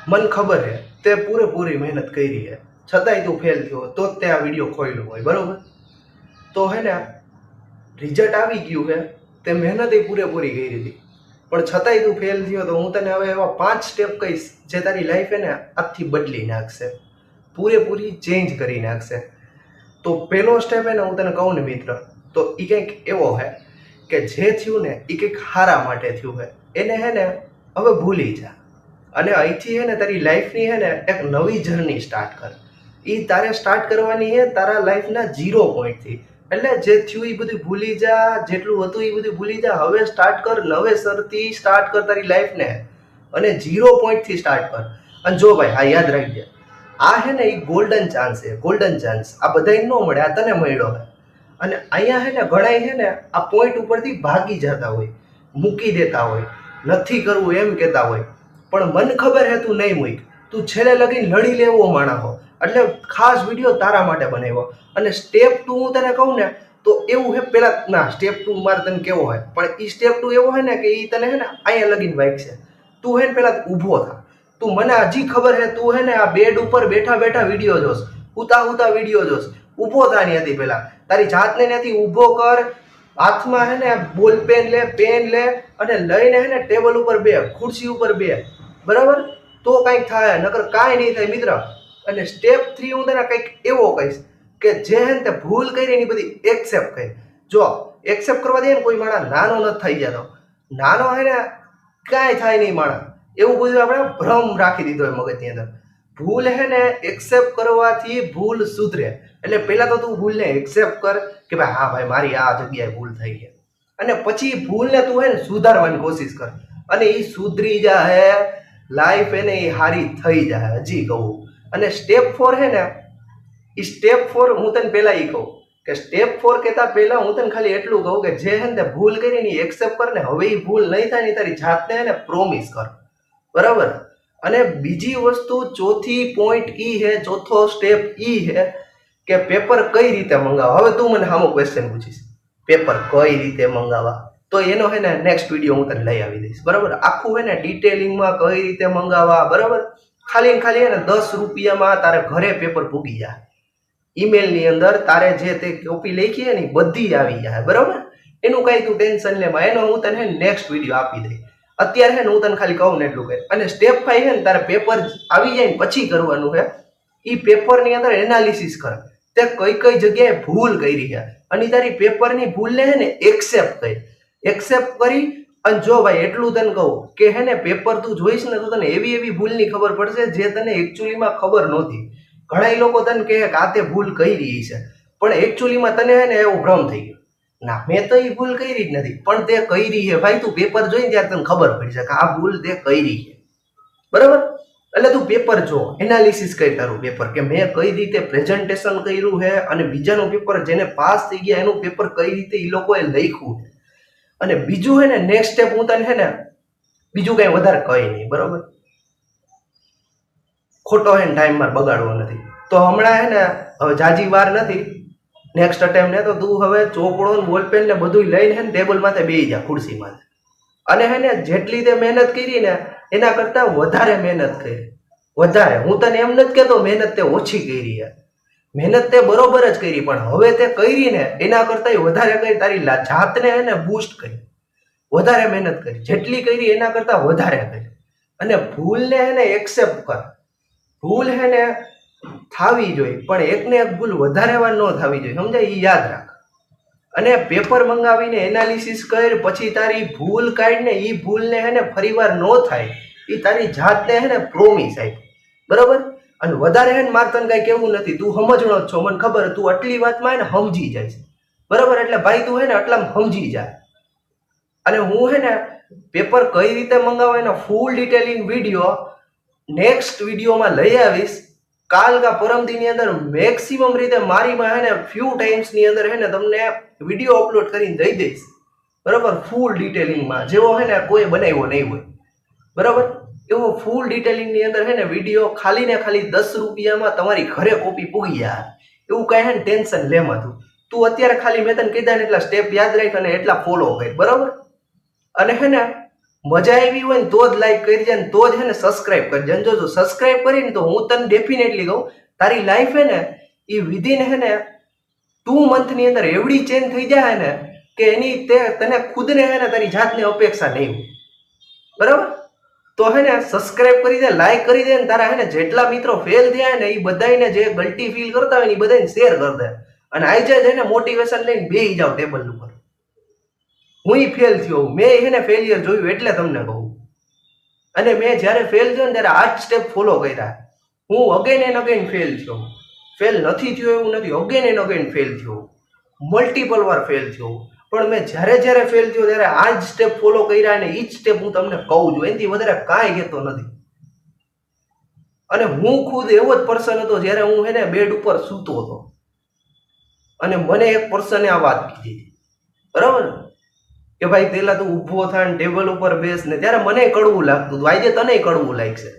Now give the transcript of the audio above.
મને ખબર છે તે પૂરેપૂરી મહેનત કરી છે, છતાંય તું ફેલ થયો તો જ તે આ વિડીયો ખોલ્યો હોય, બરોબર? તો હે ને રિઝલ્ટ આવી ગયું છે, તે મહેનત પૂરેપૂરી કરી હતી, પણ છતાંય તું ફેલ થયો. તો હું તને હવે એવા 5 સ્ટેપ કહીશ જે તારી લાઈફ એને આખી બદલી નાખશે, પૂરેપૂરી ચેન્જ કરી નાખશે. તો પહેલો સ્ટેપ હે ને હું તને કહું ને મિત્ર, તો એ કંઈક એવો છે કે જે થયું ને એ કંઈક સારા માટે થયું છે. એને હે ને હવે ભૂલી જા અને અહીંથી હે ને તારી લાઈફની હે ને એક નવી જર્ની સ્ટાર્ટ કર. એ તારે સ્ટાર્ટ કરવાની છે તારા લાઈફના 0 પોઈન્ટથી. એટલે જે થયું એ બધું ભૂલી જા, જેટલું હતું એ બધું ભૂલી જા. હવે સ્ટાર્ટ કર, નવેસરથી સ્ટાર્ટ કર તારી લાઈફને અને 0 પોઈન્ટથી સ્ટાર્ટ કર. અને જો ભાઈ, હા યાદ રાખજે, આ હે ને એ ગોલ્ડન ચાન્સ છે, ગોલ્ડન ચાન્સ. આ બધાય ન મળે, આ તને મળ્યો છે. અને અહીંયા હે ને ઘણાય હે ને આ પોઈન્ટ ઉપરથી ભાગી જતા હોય, મૂકી દેતા હોય, નથી કરવું એમ કહેતા હોય. પણ મને ખબર હે તું નહીં મૂક, તું છેલ્લે લગીને લડી લેવો માણસ હો. એટલે ખાસ વિડીયો તારા માટે બનાવ્યો. અને સ્ટેપ 2 હું તને કહું ને તો એવું હે, પેલા ના સ્ટેપ 2 મારે તને કેવો હોય, પણ એ સ્ટેપ 2 એવો હે ને કે એ તને હે ને અહીંયા લગીને વાગશે. તું હે ને પેલા ઊભો થા. તું, મને હજી ખબર હે તું હે ને આ બેડ ઉપર બેઠા બેઠા વિડીયો જોશ, ઉતા વિડીયો જોશ. ઊભો થા ની હતી પેલા, તારી જાતને ત્યાંથી ઊભો કર. હાથમાં હે ને બોલ પેન લે, પેન લે અને લઈને હે ને ટેબલ ઉપર બે, ખુરશી ઉપર બે, બરાબર? તો કંઈક થાય, નકર કાંઈ નહીં થાય મિત્ર. અને સ્ટેપ 3 હું તને કંઈક એવો કહીશ કે જે હે ને તે ભૂલ કરી એની બધી એક્સેપ્ટ કરી. જો એક્સેપ્ટ કરવા દે ને કોઈ માણસ નાનો નથી થઈ જતો. નાનો હે ને કાંઈ થાય નહીં માણસ, એવું બધું આપણે ભ્રમ રાખી દીધો હોય મગજની અંદર. ભૂલ હે ને એક્સેપ્ટ કરવાથી ભૂલ સુધરે. એટલે પહેલા તો તું ભૂલને એક્સેપ્ટ કર કે ભાઈ હા ભાઈ મારી આ જગ્યાએ ભૂલ થઈ છે. અને પછી ભૂલને તું હે ને સુધારવાની કોશિશ કર. અને એ સુધરી જાય, લાઈફ એને એ સારી થઈ જાય, હજી કહું. અને સ્ટેપ 4 હે ને એ સ્ટેપ 4 હું તને પહેલા એ કહું કે સ્ટેપ 4 કહેતા પહેલા હું તને ખાલી એટલું કહું કે જે હે ને ભૂલ કરી ને એક્સેપ્ટ કર ને. હવે એ ભૂલ નહીં થાય ને તારી જાતને હે ને પ્રોમિસ કર, બરાબર? અને બીજી વસ્તુ, ચોથી પોઈન્ટ ઈ હે, ચોથો સ્ટેપ ઈ હે કે પેપર કઈ રીતે મંગાવવા. હવે તું મને સામો ક્વેશ્ચન પૂછીશ, પેપર કઈ રીતે મંગાવવા, તો એનો હે ને નેક્સ્ટ વિડીયો હું તને લઈ આવી દઈશ, બરાબર? આખું હે ને ડિટેલિંગમાં કઈ રીતે મંગાવવા, બરાબર? ખાલી ને ખાલી હે ને 10 રૂપિયામાં તારે ઘરે પેપર પૂગી જાય. ઈમેલની અંદર તારે જે તે કોપી લખી છે ને બધી આવી જાય, બરાબર? એનું કઈ તું ટેન્શન લેમાં, એનો હું તને નેક્સ્ટ વિડીયો આપી દઈ. અત્યારે હે ને હું તને ખાલી કહું ને એટલું કહે. અને સ્ટેપ 5 હે ને તારે પેપર આવી જાય ને પછી કરવાનું છે. એ પેપરની અંદર એનાલિસિસ કર, તે કઈ કઈ જગ્યાએ ભૂલ કરી છે અને તારી પેપરની ભૂલને હે ને એક્સેપ્ટ કરી. એક્સેપ્ટ કરી અને જો ભાઈ એટલું તને કહું કે હે ને પેપર તું જોઈશ ને તો તને એવી એવી ભૂલની ખબર પડશે જે તને એકચ્યુઅલીમાં ખબર નહોતી. ઘણા લોકો તને કહે કે આ તે ભૂલ કરી રહી છે, પણ એકચ્યુઅલીમાં તને હે ને એવો ભ્રમ થઈ ગયો. ના, મેં તો એ ભૂલ કરી જ નથી, પણ તે કરી છે ભાઈ. તું પેપર જોઈને ત્યારે તને ખબર પડી છે કે આ ભૂલ તે કરી છે, બરાબર? એટલે તું પેપર જો, એનાલિસિસ કરી તારું પેપર કે મેં કઈ રીતે પ્રેઝન્ટેશન કર્યું છે અને બીજાનું પેપર જેને પાસ થઈ ગયા એનું પેપર કઈ રીતે એ લોકોએ લખ્યું છે. અને બીજું હે ને નેક્સ્ટ સ્ટેપ હું તને હે ને બીજું કઈ વધારે કહી નહીં, બરાબર? ખોટો હે ને ટાઈમ માર બગાડવો નથી. તો હમણાં હે ને હવે જાજી વાર નથી નેક્સ્ટ અટેમ્પ ને, તો તું હવે ચોપડો ને બોલપેન ને બધું લઈને હે ને ટેબલ માથે બેસી જા, ખુરશી માથે. અને હે ને જેટલી તે મહેનત કરી ને એના કરતા વધારે મહેનત કરી, વધારે. હું તને એમ નથી કહેતો મહેનત તે ઓછી કરી છે, મહેનત તે બરોબર જ કરી, પણ હવે તે કરી ને એના કરતા વધારે કરી. તારી જાતને હે ને બૂસ્ટ કરી, વધારે મહેનત કરી, જેટલી કરી એના કરતા વધારે કરી. અને ભૂલને હે ને એક્સેપ્ટ કર. ભૂલ હે ને થાવી જોઈએ, પણ એકને એક ભૂલ વધારે વાર ન થાવી જોઈએ, સમજાય? એ યાદ રાખ. અને પેપર મંગાવીને એનાલિસિસ કર, પછી તારી ભૂલ કાઢને એ ભૂલને હે ને ફરીવાર ન થાય એ તારી જાતને હે ને પ્રોમિસ આપી, બરાબર? અને વધારે હે ને મારે તને કઈ કેવું નથી, તું સમજણો જ છો, મને ખબર. તું આટલી વાતમાં હે ને સમજી જાય, બરાબર? એટલે ભાઈ તું હે ને આટલામાં સમજી જાય. અને હું હે ને પેપર કઈ રીતે મંગાવે એનો ફૂલ ડિટેલિંગ વિડીયો નેક્સ્ટ વિડીયોમાં લઈ આવીશ. કાલ કા પરમદીની અંદર મેક્સિમમ રીતે મારીમાં હે ને ફ્યુ ટાઈમ્સની અંદર હે ને તમને વિડીયો અપલોડ કરીને દઈ દઈશ, બરાબર? ફૂલ ડિટેલિંગમાં, જેવો હે ને કોઈ બનાવ્યો નહીં હોય, બરાબર? એવો ફૂલ ડિટેલિંગની અંદર હે ને વિડીયો ખાલી ને ખાલી 10 રૂપિયામાં તમારી ઘરે કોપી પૂગી જાય. એવું કઈ હે ને ટેન્શન લેમાં તું અત્યારે ખાલી મેં તને કીધા ને એટલા સ્ટેપ યાદ રાખ અને એટલા ફોલો કર, બરાબર? અને હે ને મજા આવી હોય ને તો જ લાઈક કરજે ને તો જ હે ને સબસ્ક્રાઇબ કરજે. અને જો સબસ્ક્રાઇબ કરીને તો હું તને ડેફિનેટલી કહું તારી લાઈફ હે ને એ વિધિન હે ને 2 મંથની અંદર એવડી ચેન્જ થઈ જાય ને કે એની તને ખુદને હે ને તારી જાતની અપેક્ષા નહીં હોય. બરાબર? તો હે ને સબસ્ક્રાઇબ કરી દે, લાઈક કરી દે ને તારા હે ને જેટલા મિત્રો ફેલ થયા ને એ બધાને જે ગલટી ફીલ કરતા હોય ને એ બધાને શેર કરી દે. અને આજે જ એને મોટિવેશન લઈને બેસી જાવ ટેબલ ઉપર. હું ફેલ થયો, મેં હે ને ફેલિયર જોયું એટલે તમને કહું. અને મેં જ્યારે ફેલ થયો ને ત્યારે આ જ સ્ટેપ ફોલો કર્યા. હું અગેન એન્ડ અગેન ફેલ થયો. ફેલ નથી થયો એવું નથી, અગેન એન્ડ અગેન ફેલ થયો, મલ્ટિપલ વાર ફેલ થયો. પણ મેં જ્યારે ફેલ થયો ત્યારે આ જ સ્ટેપ ફોલો કર્યા અને એ જ સ્ટેપ હું તમને કહું છું, એનાથી વધારે કાંઈ કહેતો નથી. અને હું ખુદ એવો જ પર્સન હતો જ્યારે હું હે ને બેડ ઉપર સૂતો હતો અને મને એક પર્સને આ વાત કીધી હતી. બરાબર કે ભાઈ પેલા તું ઊભો થાય ને ટેબલ ઉપર બેસ ને, ત્યારે મને કડવું લાગતું હતું. આજે તને કડવું લાગશે.